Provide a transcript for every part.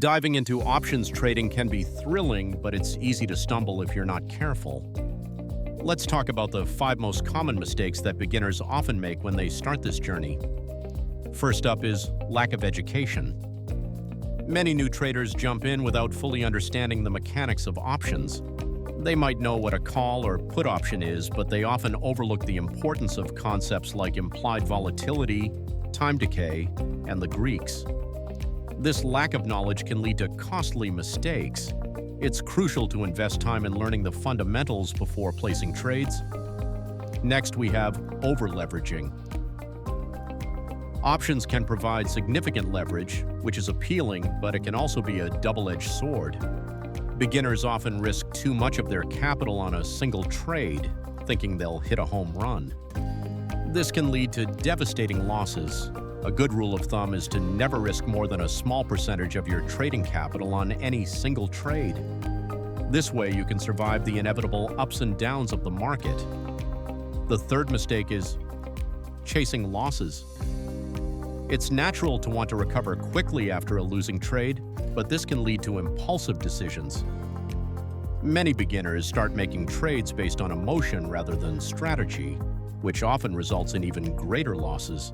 Diving into options trading can be thrilling, but it's easy to stumble if you're not careful. Let's talk about the 5 most common mistakes that beginners often make when they start this journey. First up is lack of education. Many new traders jump in without fully understanding the mechanics of options. They might know what a call or put option is, but they often overlook the importance of concepts like implied volatility, time decay, and the Greeks. This lack of knowledge can lead to costly mistakes. It's crucial to invest time in learning the fundamentals before placing trades. Next, we have overleveraging. Options can provide significant leverage, which is appealing, but it can also be a double-edged sword. Beginners often risk too much of their capital on a single trade, thinking they'll hit a home run. This can lead to devastating losses. A good rule of thumb is to never risk more than a small percentage of your trading capital on any single trade. This way, you can survive the inevitable ups and downs of the market. The third mistake is chasing losses. It's natural to want to recover quickly after a losing trade, but this can lead to impulsive decisions. Many beginners start making trades based on emotion rather than strategy, which often results in even greater losses.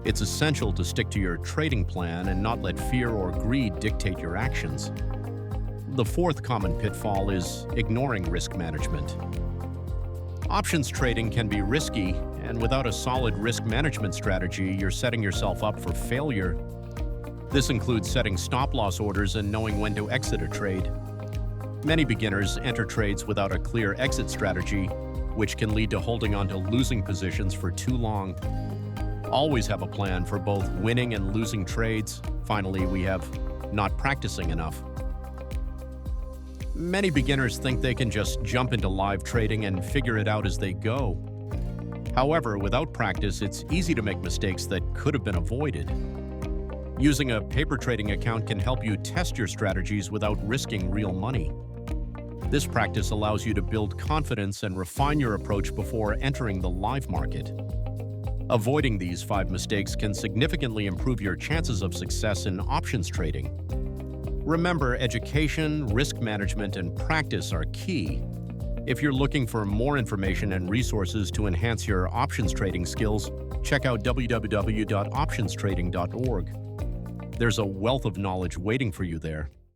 It's essential to stick to your trading plan and not let fear or greed dictate your actions. The fourth common pitfall is ignoring risk management. Options trading can be risky, and without a solid risk management strategy, you're setting yourself up for failure. This includes setting stop-loss orders and knowing when to exit a trade. Many beginners enter trades without a clear exit strategy, which can lead to holding on to losing positions for too long. Always have a plan for both winning and losing trades. Finally, we have not practicing enough. Many beginners think they can just jump into live trading and figure it out as they go. However, without practice, it's easy to make mistakes that could have been avoided. Using a paper trading account can help you test your strategies without risking real money. This practice allows you to build confidence and refine your approach before entering the live market. Avoiding these 5 mistakes can significantly improve your chances of success in options trading. Remember, education, risk management, and practice are key. If you're looking for more information and resources to enhance your options trading skills, check out www.optionstrading.org. There's a wealth of knowledge waiting for you there.